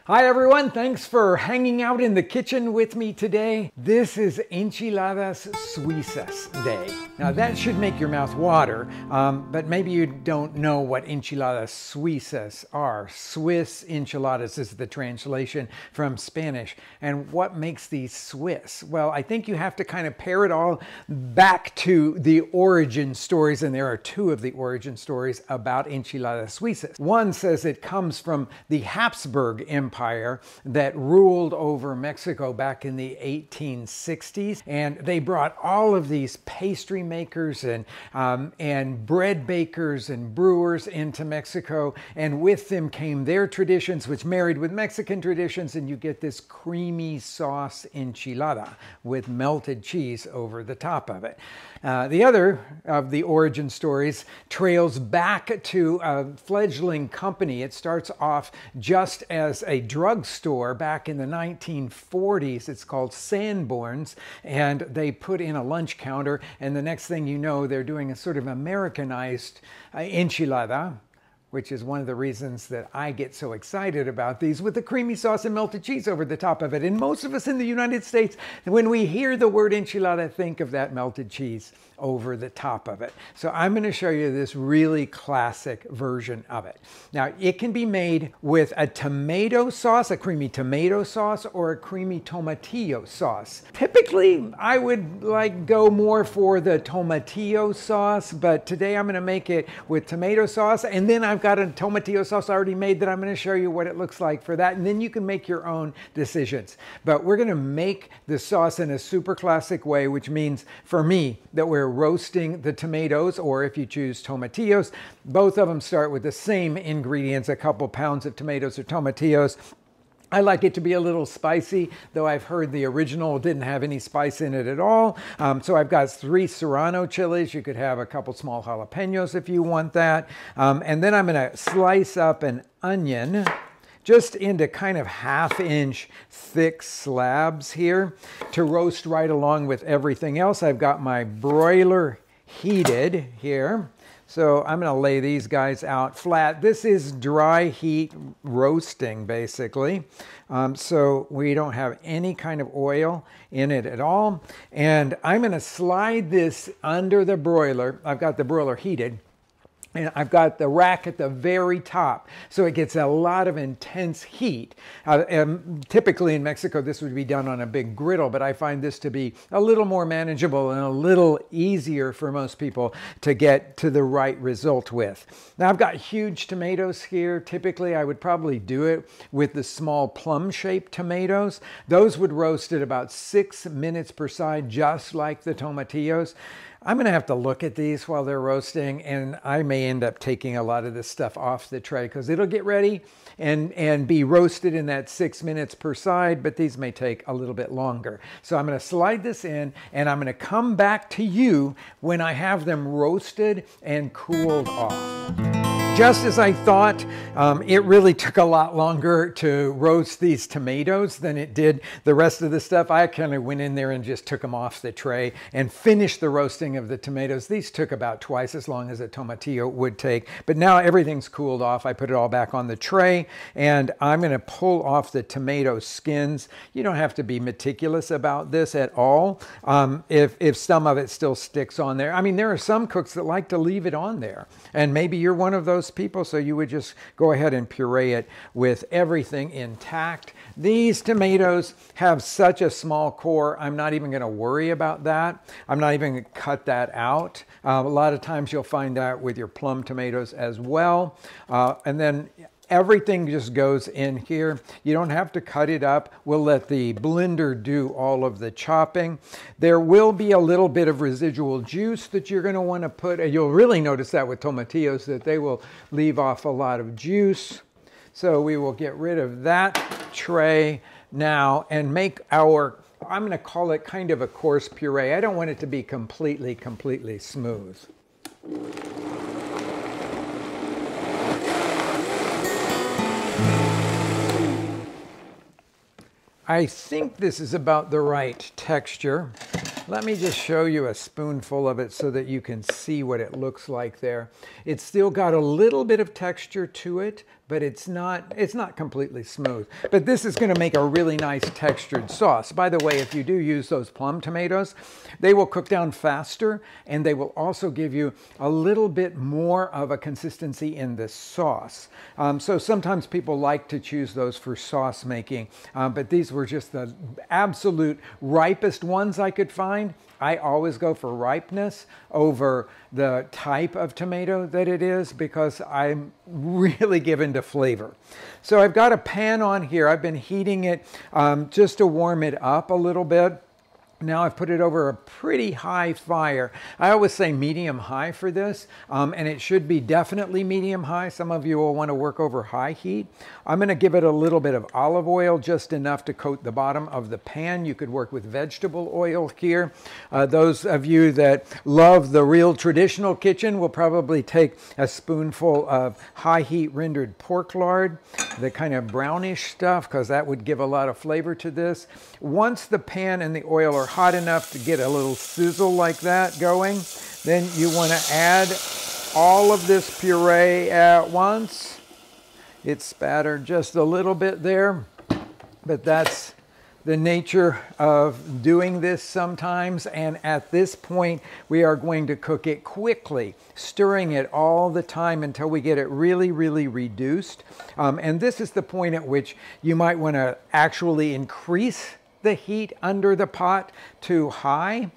Hi everyone, thanks for hanging out in the kitchen with me today. This is Enchiladas Suizas Day. Now that should make your mouth water, but maybe you don't know what Enchiladas Suizas are. Swiss enchiladas is the translation from Spanish. And what makes these Swiss? Well, I think you have to kind of pair it all back to the origin stories, and there are two of the origin stories about Enchiladas Suizas. One says it comes from the Habsburg Empire that ruled over Mexico back in the 1860s, and they brought all of these pastry makers and bread bakers and brewers into Mexico, and with them came their traditions, which married with Mexican traditions, and you get this creamy sauce enchilada with melted cheese over the top of it. The other of the origin stories trails back to a fledgling company. It starts off just as a drugstore back in the 1940s. It's called Sanborn's, and they put in a lunch counter, and the next thing you know, they're doing a sort of Americanized enchilada, which is one of the reasons that I get so excited about these, with the creamy sauce and melted cheese over the top of it. And most of us in the United States, when we hear the word enchilada, think of that melted cheese over the top of it. So I'm going to show you this really classic version of it. Now, it can be made with a tomato sauce, a creamy tomato sauce, or a creamy tomatillo sauce. Typically, I would go more for the tomatillo sauce, but today I'm going to make it with tomato sauce, and then I've got a tomatillo sauce already made that I'm going to show you what it looks like for that, and then you can make your own decisions. But we're going to make the sauce in a super classic way, which means for me that we're roasting the tomatoes, or if you choose tomatillos, both of them start with the same ingredients, a couple pounds of tomatoes or tomatillos. I like it to be a little spicy, though I've heard the original didn't have any spice in it at all. So I've got 3 serrano chilies. You could have a couple small jalapenos if you want that. And then I'm going to slice up an onion just into kind of 1/2-inch thick slabs here to roast right along with everything else. I've got my broiler heated here. So I'm going to lay these guys out flat. This is dry heat roasting, basically. So we don't have any kind of oil in it at all. And I'm going to slide this under the broiler. I've got the broiler heated, and I've got the rack at the very top, so it gets a lot of intense heat. Typically in Mexico, this would be done on a big griddle, but I find this to be a little more manageable and a little easier for most people to get to the right result with. Now, I've got huge tomatoes here. Typically, I would probably do it with the small plum-shaped tomatoes. Those would roast at about 6 minutes per side, just like the tomatillos. I'm going to have to look at these while they're roasting, and I may end up taking a lot of this stuff off the tray because it'll get ready and be roasted in that 6 minutes per side, but these may take a little bit longer. So I'm going to slide this in, and I'm going to come back to you when I have them roasted and cooled off. Just as I thought, it really took a lot longer to roast these tomatoes than it did the rest of the stuff. I kind of went in there and just took them off the tray and finished the roasting of the tomatoes. These took about twice as long as a tomatillo would take, but now everything's cooled off. I put it all back on the tray, and I'm going to pull off the tomato skins. You don't have to be meticulous about this at all. If some of it still sticks on there. I mean, there are some cooks that like to leave it on there, and maybe you're one of those people, so you would just go ahead and puree it with everything intact. These tomatoes have such a small core, I'm not even going to worry about that. I'm not even going to cut that out. A lot of times you'll find that with your plum tomatoes as well. And then everything just goes in here. You don't have to cut it up. We'll let the blender do all of the chopping. There will be a little bit of residual juice that you're going to want to put. You'll really notice that with tomatillos, that they will leave off a lot of juice. So we will get rid of that tray now and make our, I'm going to call it kind of a coarse puree. I don't want it to be completely smooth. I think this is about the right texture. Let me just show you a spoonful of it so that you can see what it looks like there. It's still got a little bit of texture to it, but it's not completely smooth. But this is going to make a really nice textured sauce. By the way, if you do use those plum tomatoes, they will cook down faster, and they will also give you a little bit more of a consistency in the sauce. So sometimes people like to choose those for sauce making, but these were just the absolute ripest ones I could find. I always go for ripeness over the type of tomato that it is because I'm really given to flavor. So I've got a pan on here. I've been heating it just to warm it up a little bit. Now I've put it over a pretty high fire. I always say medium high for this, and it should be definitely medium high. Some of you will want to work over high heat. I'm going to give it a little bit of olive oil, just enough to coat the bottom of the pan. You could work with vegetable oil here. Those of you that love the real traditional kitchen will probably take a spoonful of high heat rendered pork lard, the kind of brownish stuff, because that would give a lot of flavor to this. Once the pan and the oil are hot enough to get a little sizzle like that going, then you want to add all of this puree at once. It's spattered just a little bit there, but that's the nature of doing this sometimes. And at this point, we are going to cook it quickly, stirring it all the time until we get it really, really reduced. And this is the point at which you might want to actually increase the heat under the pot to high,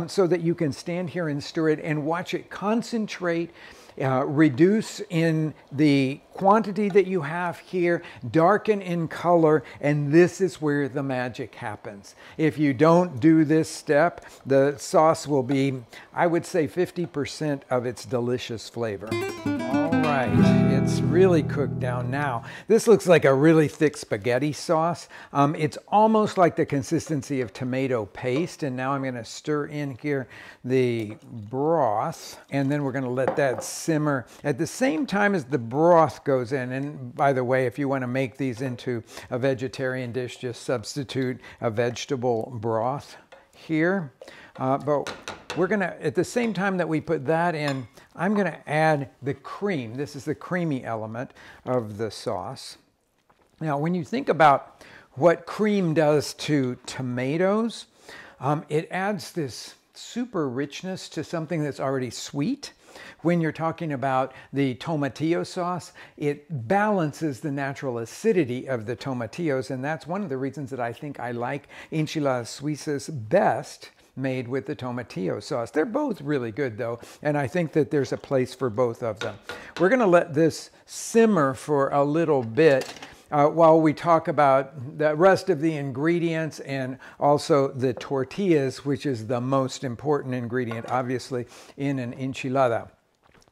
so that you can stand here and stir it and watch it concentrate, reduce in the quantity that you have here, darken in color, and this is where the magic happens. If you don't do this step, the sauce will be, I would say, 50% of its delicious flavor. All right, it's really cooked down now. This looks like a really thick spaghetti sauce. It's almost like the consistency of tomato paste, and now I'm going to stir in here the broth, and then we're going to let that simmer at the same time as the broth goes in. And by the way, if you want to make these into a vegetarian dish, just substitute a vegetable broth here. But we're going to, at the same time that we put that in, I'm going to add the cream. This is the creamy element of the sauce. Now, when you think about what cream does to tomatoes, it adds this super richness to something that's already sweet. When you're talking about the tomatillo sauce, it balances the natural acidity of the tomatillos, and that's one of the reasons that I think I like Enchiladas Suizas best made with the tomatillo sauce. They're both really good though, and I think that there's a place for both of them. We're going to let this simmer for a little bit while we talk about the rest of the ingredients and also the tortillas, which is the most important ingredient, obviously, in an enchilada.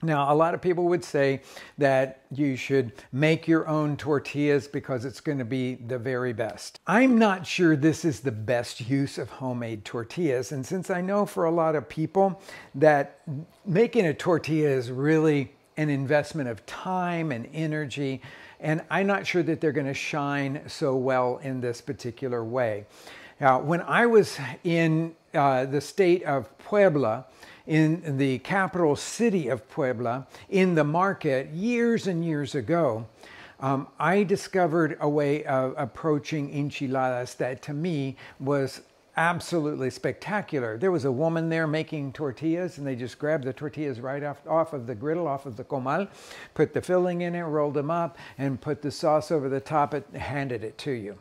Now, a lot of people would say that you should make your own tortillas because it's going to be the very best. I'm not sure this is the best use of homemade tortillas. And since I know for a lot of people that making a tortilla is really an investment of time and energy, and I'm not sure that they're going to shine so well in this particular way. Now, when I was in the state of Puebla, in the capital city of Puebla, in the market years and years ago, I discovered a way of approaching enchiladas that to me was absolutely spectacular. There was a woman there making tortillas, and they just grabbed the tortillas right off of the griddle, off of the comal, put the filling in it, rolled them up, and put the sauce over the top and handed it to you.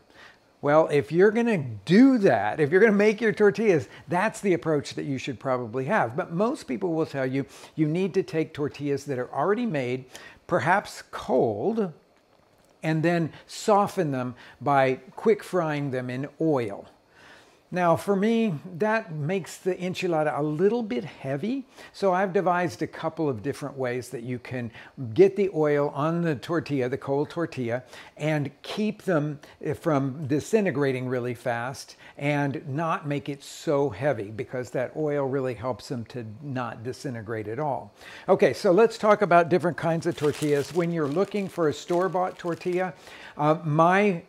Well, if you're going to do that, if you're going to make your tortillas, that's the approach that you should probably have. But most people will tell you, you need to take tortillas that are already made, perhaps cold, and then soften them by quick frying them in oil. Now, for me, that makes the enchilada a little bit heavy, so I've devised a couple of different ways that you can get the oil on the tortilla, the cold tortilla, and keep them from disintegrating really fast and not make it so heavy, because that oil really helps them to not disintegrate at all. Okay, so let's talk about different kinds of tortillas. When you're looking for a store-bought tortilla, my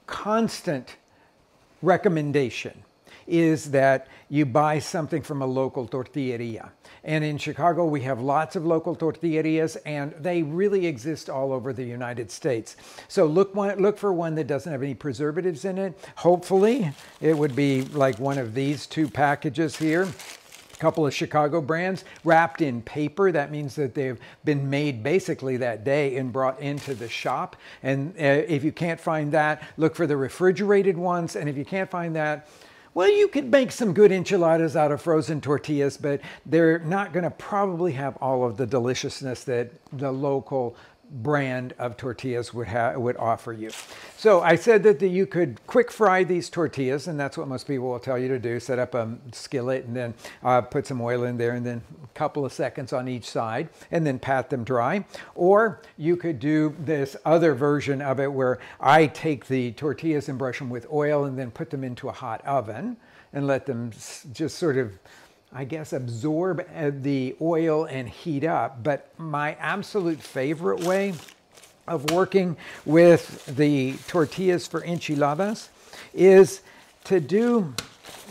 constant recommendation is that you buy something from a local tortilleria. And in Chicago, we have lots of local tortillerias, and they really exist all over the United States. So look for one that doesn't have any preservatives in it. Hopefully, it would be like one of these two packages here. Couple of Chicago brands wrapped in paper. That means that they've been made basically that day and brought into the shop. And if you can't find that, look for the refrigerated ones. And if you can't find that, well, you could make some good enchiladas out of frozen tortillas, but they're not going to probably have all of the deliciousness that the local brand of tortillas would offer you. So I said that you could quick fry these tortillas, and that's what most people will tell you to do. Set up a skillet and then put some oil in there and then a couple of seconds on each side and then pat them dry. Or you could do this other version of it where I take the tortillas and brush them with oil and then put them into a hot oven and let them just sort of, I guess, absorb the oil and heat up. But my absolute favorite way of working with the tortillas for enchiladas is to do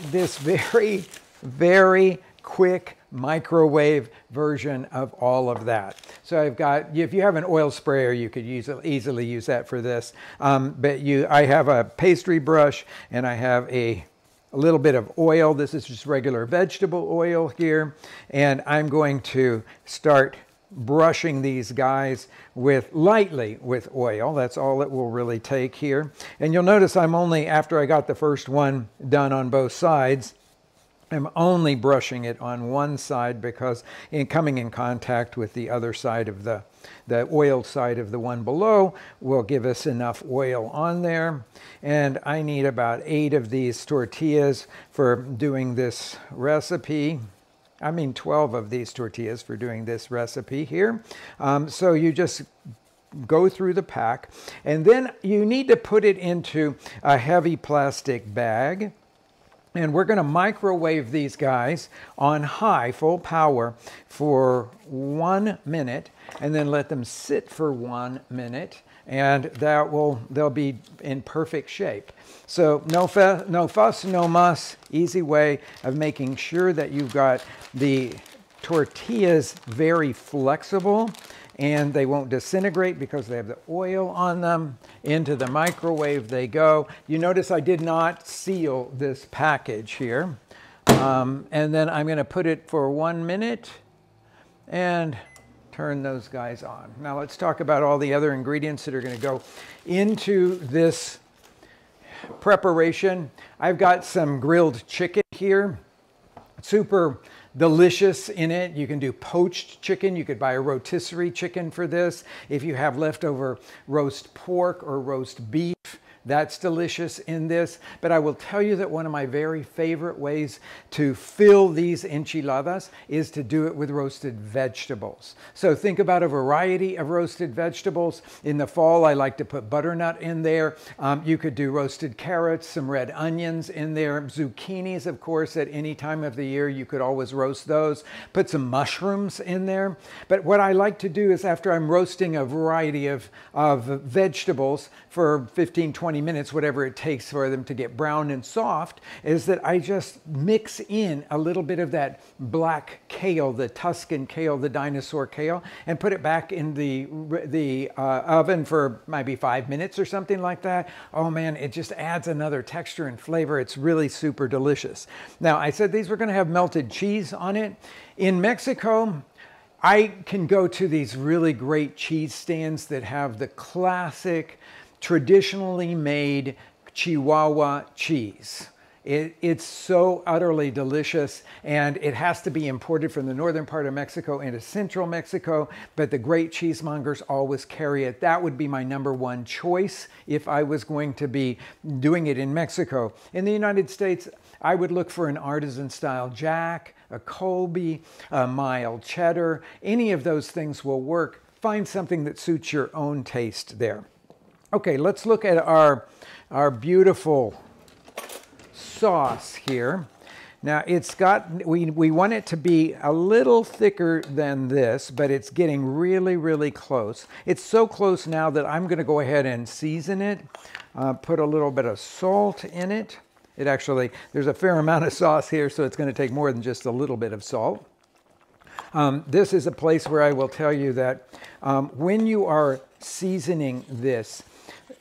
this very, very quick microwave version of all of that. So I've got, if you have an oil sprayer, you could easily use that for this. But I have a pastry brush and I have a little bit of oil. This is just regular vegetable oil here. And I'm going to start brushing these guys lightly with oil. That's all it will really take here. And you'll notice I'm only, after I got the first one done on both sides, I'm only brushing it on one side because coming in contact with the other side of the oiled side of the one below will give us enough oil on there. And I need about 8 of these tortillas for doing this recipe. I mean 12 of these tortillas for doing this recipe here. So you just go through the pack, and then you need to put it into a heavy plastic bag. And we're going to microwave these guys on high, full power for 1 minute, and then let them sit for 1 minute, and they'll be in perfect shape. So no fuss, no muss, easy way of making sure that you've got the tortillas very flexible and they won't disintegrate because they have the oil on them. Into the microwave they go. You notice I did not seal this package here. And then I'm going to put it for 1 minute and turn those guys on. Now let's talk about all the other ingredients that are going to go into this preparation. I've got some grilled chicken here. Super delicious in it. You can do poached chicken. You could buy a rotisserie chicken for this. If you have leftover roast pork or roast beef, that's delicious in this. But I will tell you that one of my very favorite ways to fill these enchiladas is to do it with roasted vegetables. So think about a variety of roasted vegetables. In the fall, I like to put butternut in there. You could do roasted carrots, some red onions in there, zucchinis, of course, at any time of the year. You could always roast those. Put some mushrooms in there. But what I like to do is after I'm roasting a variety of vegetables for 15-20 minutes, whatever it takes for them to get brown and soft, is that I just mix in a little bit of that black kale, the Tuscan kale, the dinosaur kale, and put it back in the oven for maybe 5 minutes or something like that. Oh man, it just adds another texture and flavor. It's really super delicious. Now, I said these were going to have melted cheese on it. In Mexico, I can go to these really great cheese stands that have the classic, traditionally made Chihuahua cheese. It's so utterly delicious, and it has to be imported from the northern part of Mexico into central Mexico, but the great cheesemongers always carry it. That would be my #1 choice if I was going to be doing it in Mexico. In the United States, I would look for an artisan-style Jack, a Colby, a mild cheddar. Any of those things will work. Find something that suits your own taste there. Okay, let's look at our beautiful sauce here. Now it's got, we want it to be a little thicker than this, but it's getting really, really close. It's so close now that I'm going to go ahead and season it. Put a little bit of salt in it. There's a fair amount of sauce here, so it's going to take more than just a little bit of salt. This is a place where I will tell you that when you are seasoning this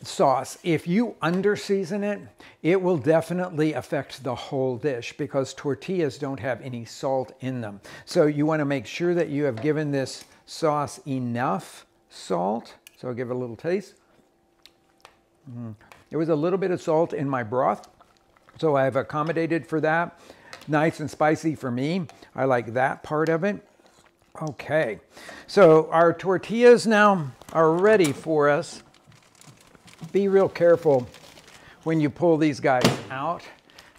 sauce, if you under-season it, it will definitely affect the whole dish because tortillas don't have any salt in them. So you want to make sure that you have given this sauce enough salt. So I'll give it a little taste. There was a little bit of salt in my broth, so I've accommodated for that. Nice and spicy for me. I like that part of it. Okay, so our tortillas now are ready for us. Be real careful when you pull these guys out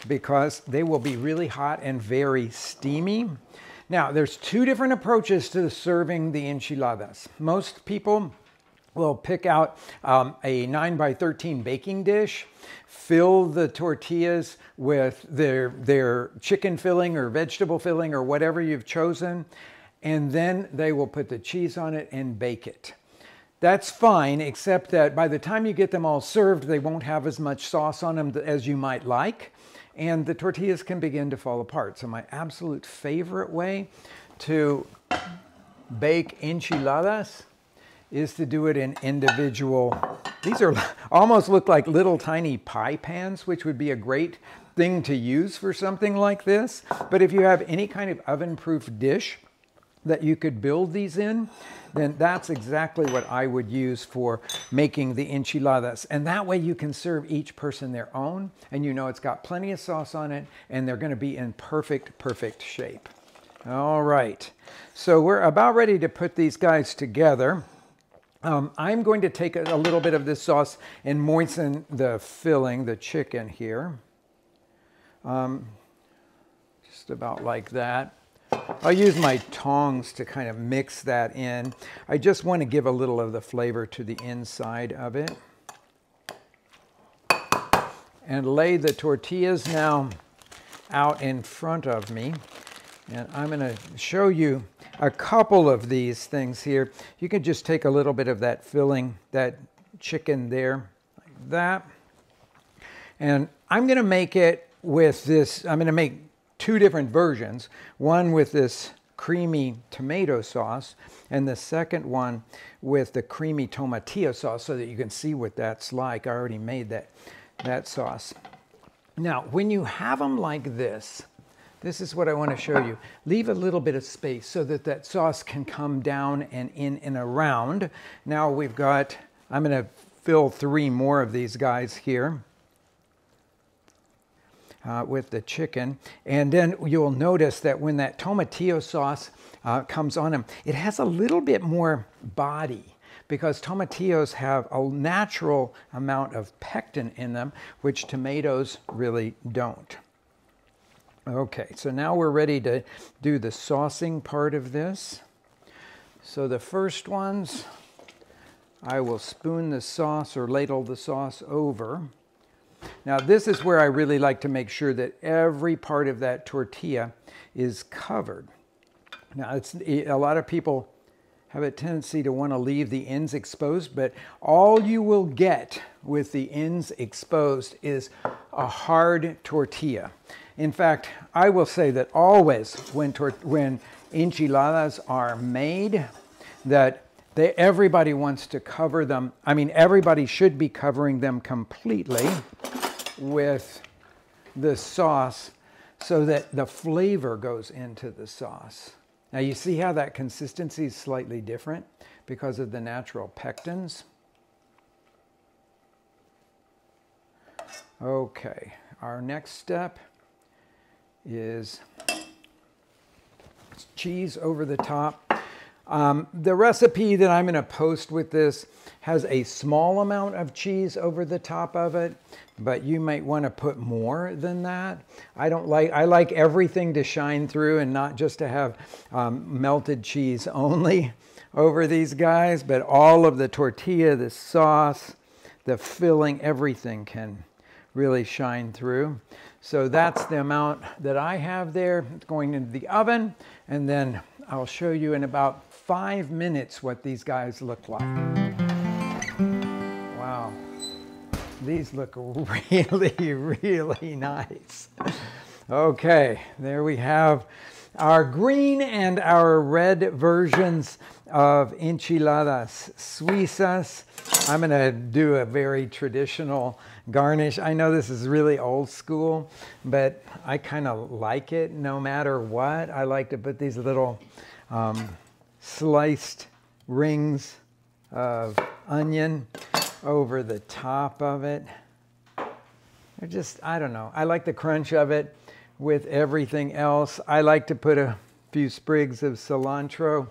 because they will be really hot and very steamy. Now, there's two different approaches to serving the enchiladas. Most people will pick out a 9x13 baking dish, fill the tortillas with their chicken filling or vegetable filling or whatever you've chosen, and then they will put the cheese on it and bake it. That's fine, except that by the time you get them all served, they won't have as much sauce on them as you might like, and the tortillas can begin to fall apart. So my absolute favorite way to bake enchiladas is to do it in individual. These are almost look like little tiny pie pans, which would be a great thing to use for something like this. But if you have any kind of oven-proof dish that you could build these in, then that's exactly what I would use for making the enchiladas. And that way you can serve each person their own, and you know it's got plenty of sauce on it, and they're gonna be in perfect shape. All right, so we're about ready to put these guys together. I'm going to take a little bit of this sauce and moisten the filling, the chicken here. Just about like that. I'll use my tongs to kind of mix that in. I just want to give a little of the flavor to the inside of it. And lay the tortillas now out in front of me. And I'm going to show you a couple of these things here. You can just take a little bit of that filling, that chicken there, like that. And I'm going to make it with this, I'm going to make two different versions, one with this creamy tomato sauce and the second one with the creamy tomatillo sauce so that you can see what that's like. I already made that sauce. Now, when you have them like this is what I want to show you. Leave a little bit of space so that that sauce can come down and in and around. Now we've got, I'm going to fill 3 more of these guys here. With the chicken, and then you'll notice that when that tomatillo sauce comes on them, it has a little bit more body because tomatillos have a natural amount of pectin in them, which tomatoes really don't. Okay, so now we're ready to do the saucing part of this. So the first ones, I will spoon the sauce or ladle the sauce over. Now this is where I really like to make sure that every part of that tortilla is covered. Now a lot of people have a tendency to want to leave the ends exposed, but all you will get with the ends exposed is a hard tortilla. In fact, I will say that always when enchiladas are made, that everybody wants to cover them. I mean, everybody should be covering them completely with the sauce so that the flavor goes into the sauce. Now you see how that consistency is slightly different because of the natural pectins. Okay, our next step is cheese over the top. The recipe that I'm going to post with this has a small amount of cheese over the top of it, but you might want to put more than that. I like everything to shine through and not just to have melted cheese only over these guys, but all of the tortilla, the sauce, the filling, everything can really shine through. So that's the amount that I have there. It's going into the oven, and then I'll show you in about 5 minutes what these guys look like. Wow. These look really, really nice. Okay, there we have our green and our red versions of enchiladas suizas. I'm going to do a very traditional garnish. I know this is really old school, but I kind of like it no matter what. I like to put these little sliced rings of onion over the top of it. They're just, I don't know. I like the crunch of it with everything else. I like to put a few sprigs of cilantro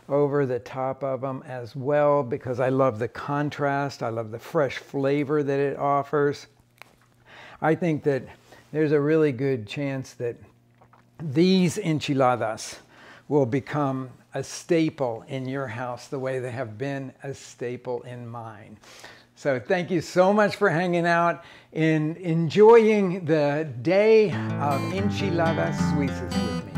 over the top of them as well because I love the contrast. I love the fresh flavor that it offers. I think that there's a really good chance that these enchiladas will become a staple in your house the way they have been a staple in mine. So thank you so much for hanging out and enjoying the day of enchiladas suizas with me.